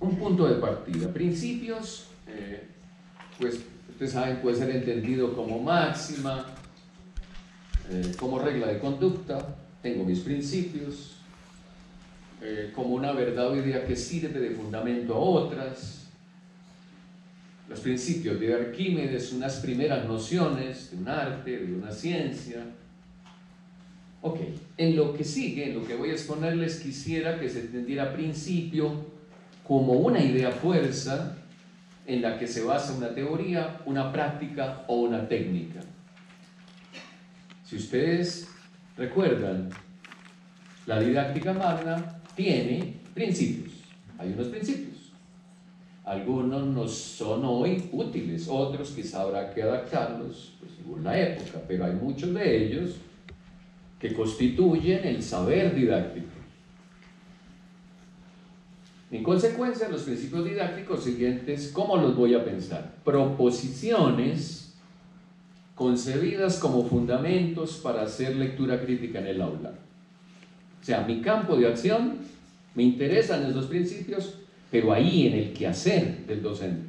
un punto de partida. Principios, pues ustedes saben, puede ser entendido como máxima, como regla de conducta. Tengo mis principios, como una verdad o idea que sirve de fundamento a otras. Los principios de Arquímedes, unas primeras nociones de un arte, de una ciencia. Ok, en lo que sigue, en lo que voy a exponerles, quisiera que se entendiera principio como una idea fuerza en la que se basa una teoría, una práctica o una técnica. Si ustedes recuerdan, la didáctica magna tiene principios. Hay unos principios. Algunos nos son hoy útiles, otros quizá habrá que adaptarlos pues, según la época, pero hay muchos de ellos que constituyen el saber didáctico. En consecuencia, los principios didácticos siguientes, ¿cómo los voy a pensar? Proposiciones concebidas como fundamentos para hacer lectura crítica en el aula. O sea, mi campo de acción, me interesan esos principios, pero ahí en el quehacer del docente.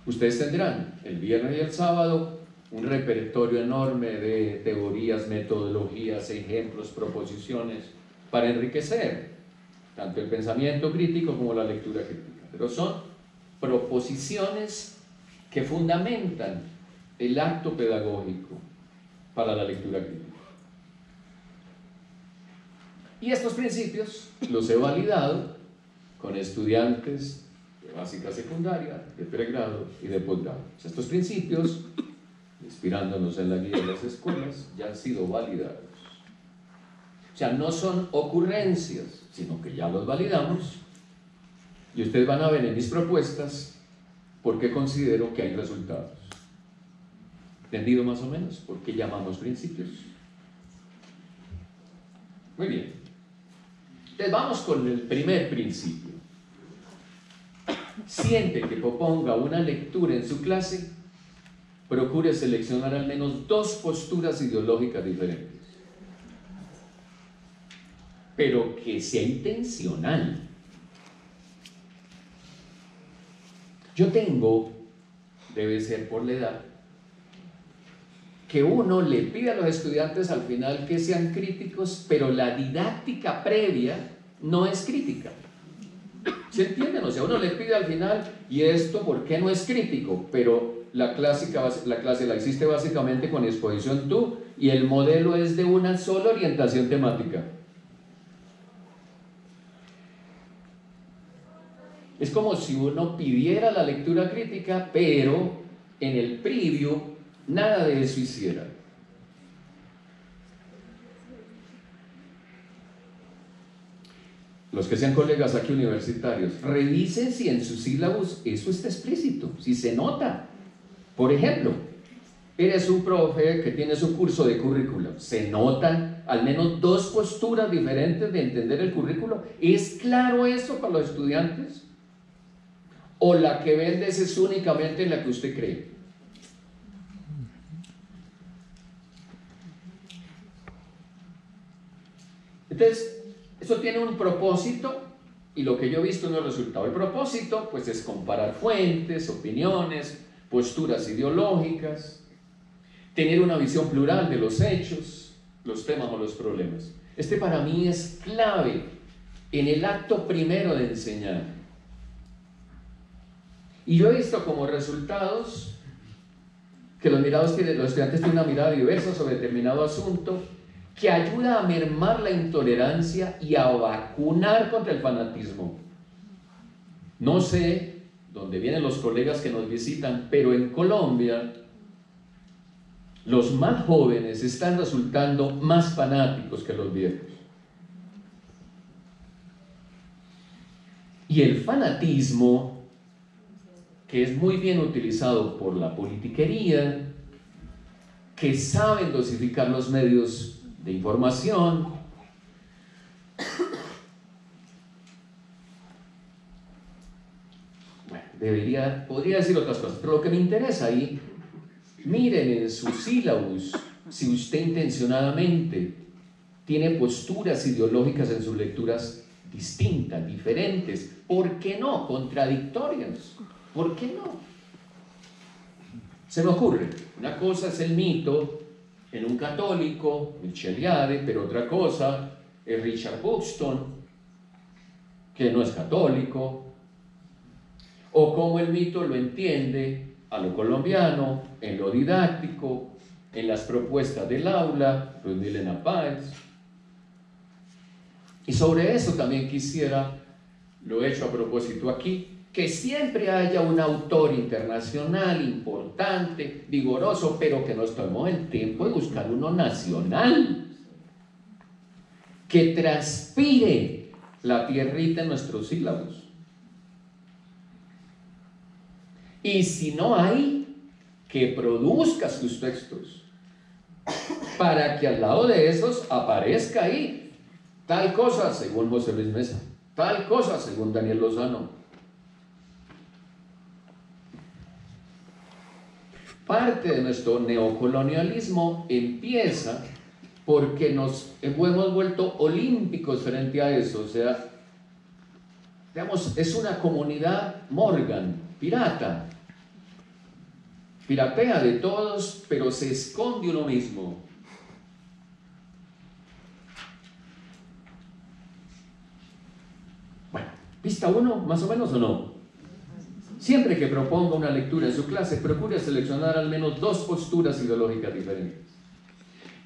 Ustedes tendrán el viernes y el sábado un repertorio enorme de teorías, metodologías, ejemplos, proposiciones para enriquecer tanto el pensamiento crítico como la lectura crítica. Pero son proposiciones que fundamentan el acto pedagógico para la lectura crítica. Y estos principios los he validado con estudiantes de básica secundaria, de pregrado y de posgrado. O sea, estos principios, inspirándonos en la guía de las escuelas, ya han sido validados. O sea, no son ocurrencias, sino que ya los validamos y ustedes van a ver en mis propuestas por qué considero que hay resultados. ¿Entendido más o menos? ¿Por qué llamamos principios? Muy bien. Entonces vamos con el primer principio. Siempre que proponga una lectura en su clase, procure seleccionar al menos 2 posturas ideológicas diferentes, pero que sea intencional. Yo tengo, debe ser por la edad, que uno le pide a los estudiantes al final que sean críticos, pero la didáctica previa no es crítica. ¿Se entienden? O sea, uno le pide al final, ¿y esto por qué no es crítico? Pero la clase la hiciste básicamente con exposición tú, y el modelo es de una sola orientación temática. Es como si uno pidiera la lectura crítica, pero en el previo nada de eso hiciera. Los que sean colegas aquí universitarios, revisen si en sus sílabos eso está explícito, si se nota. Por ejemplo, eres un profe que tiene su curso de currículo, se notan al menos 2 posturas diferentes de entender el currículo. ¿Es claro eso para los estudiantes? ¿O la que vendes es únicamente la que usted cree? Entonces, eso tiene un propósito y lo que yo he visto no es resultado. El propósito, pues, es comparar fuentes, opiniones, posturas ideológicas, tener una visión plural de los hechos, los temas o los problemas. Este para mí es clave en el acto primero de enseñar. Y yo he visto como resultados que los estudiantes tienen una mirada diversa sobre determinado asunto, que ayuda a mermar la intolerancia y a vacunar contra el fanatismo. No sé dónde vienen los colegas que nos visitan, pero en Colombia los más jóvenes están resultando más fanáticos que los viejos. Y el fanatismo, que es muy bien utilizado por la politiquería, que saben dosificar los medios de información, bueno, podría decir otras cosas, pero lo que me interesa ahí, miren en su sílabus si usted intencionadamente tiene posturas ideológicas en sus lecturas distintas, diferentes, ¿por qué no? Contradictorias, ¿por qué no? Se me ocurre, una cosa es el mito en un católico, Michel Eliade, pero otra cosa es Richard Buxton, que no es católico, o cómo el mito lo entiende a lo colombiano, en lo didáctico, en las propuestas del aula, Ruth Milena Páez. Y sobre eso también quisiera, lo he hecho a propósito aquí, que siempre haya un autor internacional importante, vigoroso, pero que nos tomemos el tiempo de buscar uno nacional, que transpire la tierrita en nuestros sílabos. Y si no hay, que produzca sus textos, para que al lado de esos aparezca ahí tal cosa según José Luis Mesa, tal cosa según Daniel Lozano. Parte de nuestro neocolonialismo empieza porque nos hemos vuelto olímpicos frente a eso. O sea, digamos, es una comunidad Morgan, pirata, piratea de todos, pero se esconde uno mismo. Bueno, ¿pista 1 más o menos o no? Siempre que proponga una lectura en su clase, procure seleccionar al menos 2 posturas ideológicas diferentes.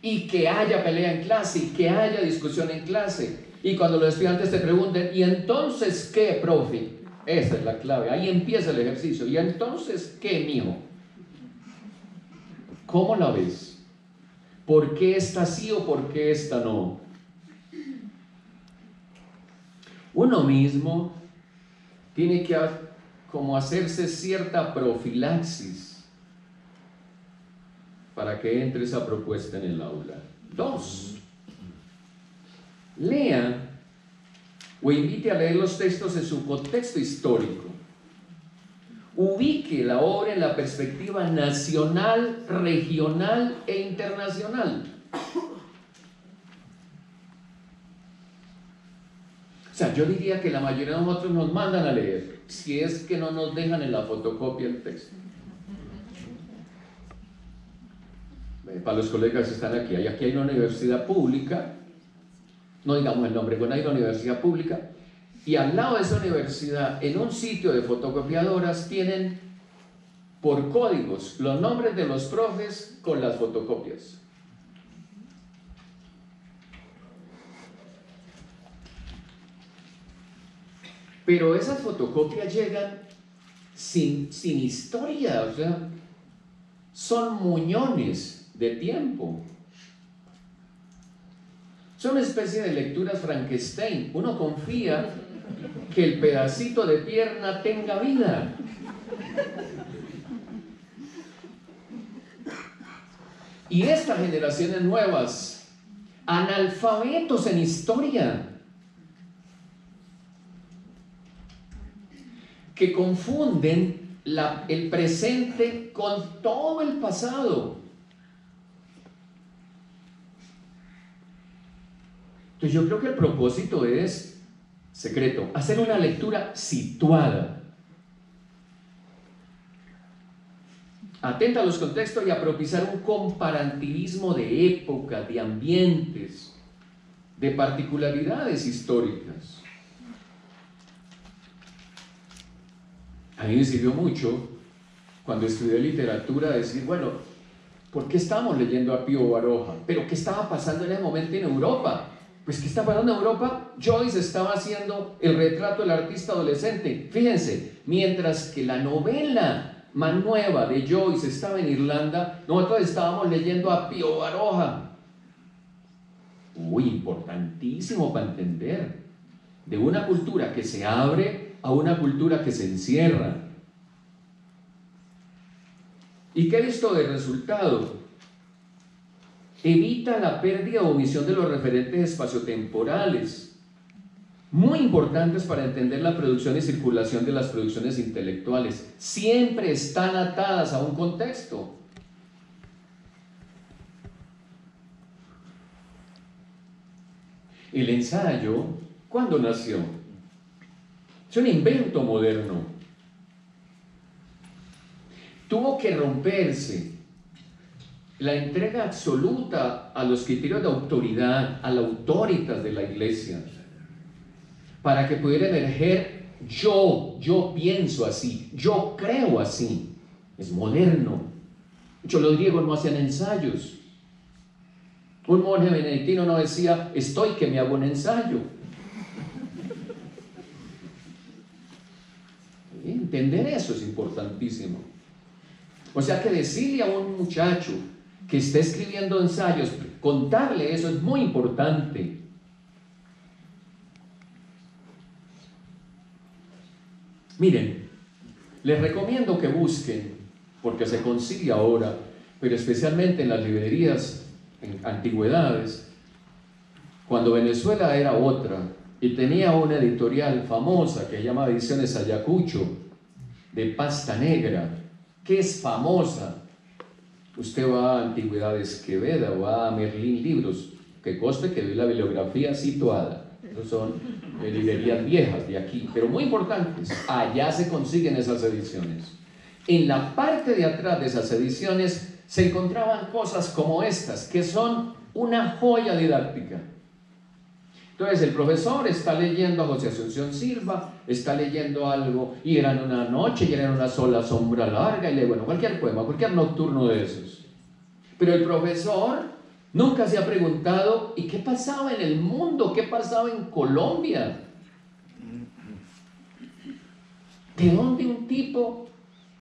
Y que haya pelea en clase, y que haya discusión en clase. Y cuando los estudiantes te pregunten, ¿y entonces qué, profe? Esa es la clave, ahí empieza el ejercicio. ¿Y entonces qué, mijo? ¿Cómo la ves? ¿Por qué esta sí o por qué esta no? Uno mismo tiene que como hacerse cierta profilaxis para que entre esa propuesta en el aula. 2, lea o invite a leer los textos en su contexto histórico. Ubique la obra en la perspectiva nacional, regional e internacional. O sea, yo diría que la mayoría de nosotros nos mandan a leer, si es que no nos dejan en la fotocopia el texto. Para los colegas que están aquí hay una universidad pública, no digamos el nombre, bueno, hay una universidad pública, y al lado de esa universidad, en un sitio de fotocopiadoras, tienen por códigos los nombres de los profes con las fotocopias. Pero esas fotocopias llegan sin historia, o sea, son muñones de tiempo. Son una especie de lecturas Frankenstein. Uno confía que el pedacito de pierna tenga vida. Y estas generaciones nuevas, analfabetos en historia, que confunden el presente con todo el pasado. Entonces yo creo que el propósito es secreto, hacer una lectura situada, atenta a los contextos y a propiciar un comparativismo de época, de ambientes, de particularidades históricas. A mí me sirvió mucho cuando estudié literatura decir, bueno, ¿por qué estábamos leyendo a Pío Baroja? ¿Pero qué estaba pasando en ese momento en Europa? Pues ¿qué está pasando en Europa? Joyce estaba haciendo el retrato del artista adolescente. Fíjense, mientras que la novela más nueva de Joyce estaba en Irlanda, nosotros estábamos leyendo a Pío Baroja. Uy, importantísimo para entender. De una cultura que se abre a una cultura que se encierra. ¿Y qué he visto de resultado? Evita la pérdida o omisión de los referentes espaciotemporales, muy importantes para entender la producción y circulación de las producciones intelectuales. Siempre están atadas a un contexto. El ensayo ¿Cuándo nació? Es un invento moderno. Tuvo que romperse la entrega absoluta a los criterios de autoridad, a la autoritas de la iglesia, para que pudiera emerger yo pienso así, yo creo así. Es moderno. De hecho, los griegos no hacían ensayos. Un monje benedictino no decía, estoy que me hago un ensayo. Entender eso es importantísimo. O sea que decirle a un muchacho que esté escribiendo ensayos, contarle eso es muy importante. Miren, les recomiendo que busquen, porque se consigue ahora, pero especialmente en las librerías, en antigüedades, cuando Venezuela era otra y tenía una editorial famosa que se llama Ediciones Ayacucho, de pasta negra, que es famosa. Usted va a Antigüedades Quevedo, va a Merlín Libros, que conste que vi la bibliografía situada. Esas son librerías viejas de aquí, pero muy importantes. Allá se consiguen esas ediciones. En la parte de atrás de esas ediciones se encontraban cosas como estas, que son una joya didáctica. Entonces el profesor está leyendo a José Asunción Silva, está leyendo algo, y era en una noche, y era en una sola sombra larga, y lee, bueno, cualquier poema, cualquier nocturno de esos. Pero el profesor nunca se ha preguntado, ¿y qué pasaba en el mundo? ¿Qué pasaba en Colombia? ¿De dónde un tipo